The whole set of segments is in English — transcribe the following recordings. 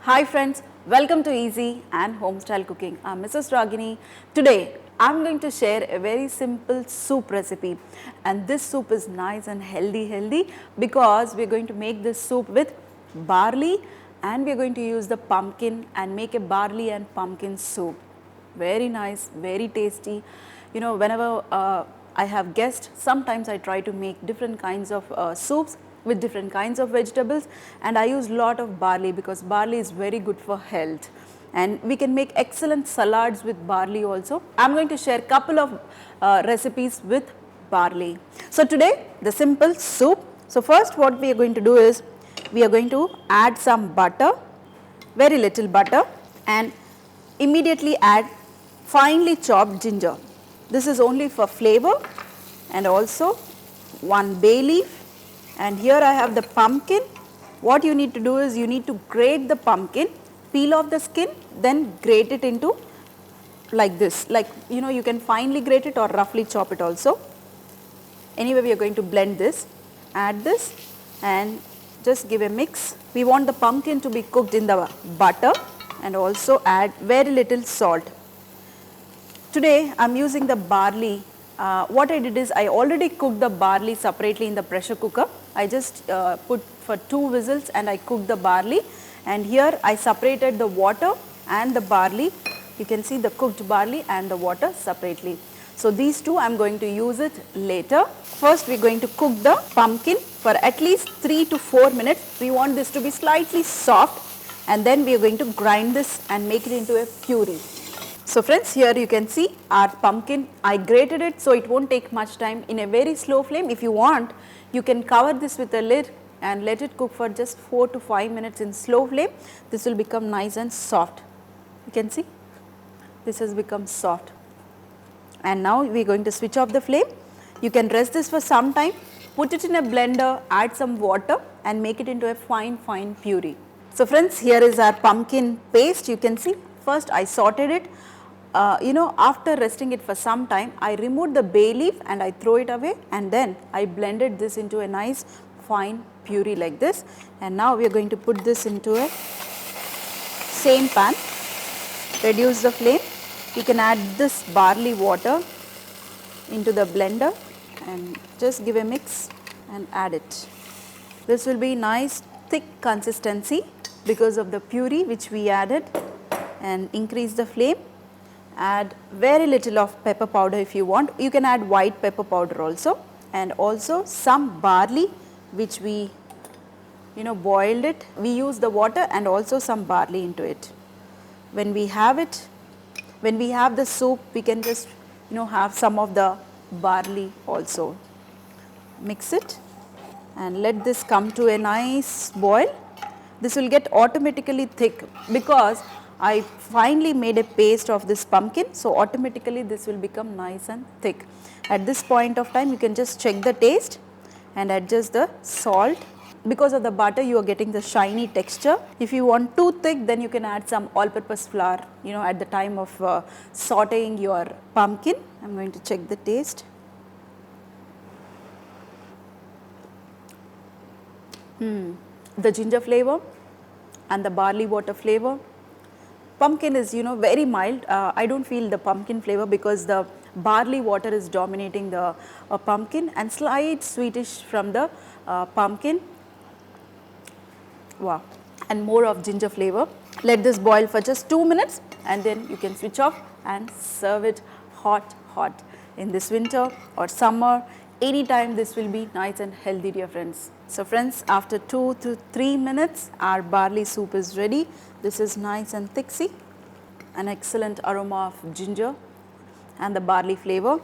Hi friends, welcome to Easy and Homestyle Cooking. I'm Mrs. Ragini. Today I'm going to share a very simple soup recipe, and this soup is nice and healthy because we're going to make this soup with barley and we're going to use the pumpkin and make a barley and pumpkin soup. Very nice, very tasty. You know, whenever I have guests, sometimes I try to make different kinds of soups with different kinds of vegetables, and I use lot of barley because barley is very good for health, and we can make excellent salads with barley also. I'm going to share couple of recipes with barley. So today the simple soup. So first what we are going to do is we are going to add some butter, very little butter, and immediately add finely chopped ginger. This is only for flavor, and also one bay leaf. And here I have the pumpkin. What you need to do is you need to grate the pumpkin, peel off the skin, then grate it into like this. Like, you know, you can finely grate it or roughly chop it also. Anyway, we are going to blend this, add this and just give a mix. We want the pumpkin to be cooked in the butter, and also add very little salt. Today I am using the barley. What I did is I already cooked the barley separately in the pressure cooker. I just put for 2 whistles and I cooked the barley, and here I separated the water and the barley. You can see the cooked barley and the water separately. So these two I am going to use it later. First we are going to cook the pumpkin for at least 3 to 4 minutes. We want this to be slightly soft, and then we are going to grind this and make it into a puree. So friends, here you can see our pumpkin. I grated it so it won't take much time in a very slow flame. If you want, you can cover this with a lid and let it cook for just 4 to 5 minutes in slow flame. This will become nice and soft. You can see this has become soft. And now we are going to switch off the flame. You can rest this for some time, put it in a blender, add some water and make it into a fine puree. So friends, here is our pumpkin paste. You can see first I sauteed it. After resting it for some time, I removed the bay leaf and I throw it away, and then I blended this into a nice fine puree like this. And now we are going to put this into a same pan, reduce the flame. You can add this barley water into the blender and just give a mix and add it. This will be nice thick consistency because of the puree which we added. And increase the flame. Add very little of pepper powder if you want. You can add white pepper powder also, and also some barley which we boiled it. We use the water and also some barley into it. When we have the soup, we can just have some of the barley also. Mix it and let this come to a nice boil. This will get automatically thick because I finally made a paste of this pumpkin, so automatically this will become nice and thick. At this point of time, you can just check the taste and adjust the salt. Because of the butter, you are getting the shiny texture. If you want too thick, then you can add some all-purpose flour, at the time of sauteing your pumpkin. I'm going to check the taste. The ginger flavor and the barley water flavor. Pumpkin is very mild. I don't feel the pumpkin flavor because the barley water is dominating the pumpkin, and slight sweetish from the pumpkin. Wow. And more of ginger flavor. Let this boil for just 2 minutes and then you can switch off and serve it hot. In this winter or summer, anytime this will be nice and healthy, dear friends. So friends, after 2 to 3 minutes, our barley soup is ready. This is nice and thick, see, an excellent aroma of ginger and the barley flavor.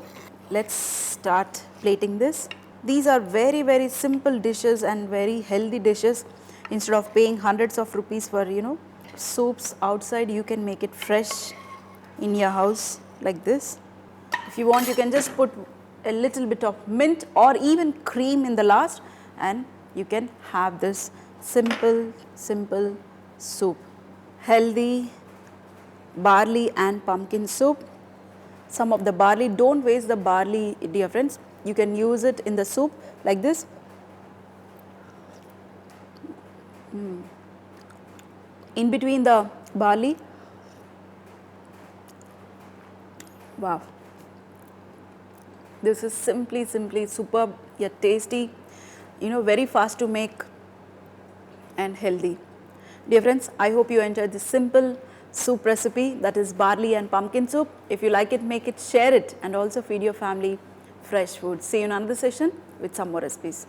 Let's start plating this. These are very simple dishes and very healthy dishes. Instead of paying hundreds of rupees for soups outside, you can make it fresh in your house like this. If you want, you can just put a little bit of mint or even cream in the last, and you can have this simple soup. Healthy barley and pumpkin soup. Some of the barley, don't waste the barley, dear friends. You can use it in the soup like this. in between the barley. Wow. This is simply superb, yet tasty, very fast to make and healthy. Dear friends, I hope you enjoyed this simple soup recipe, that is barley and pumpkin soup. If you like it, make it, share it, and also feed your family fresh food. See you in another session with some more recipes.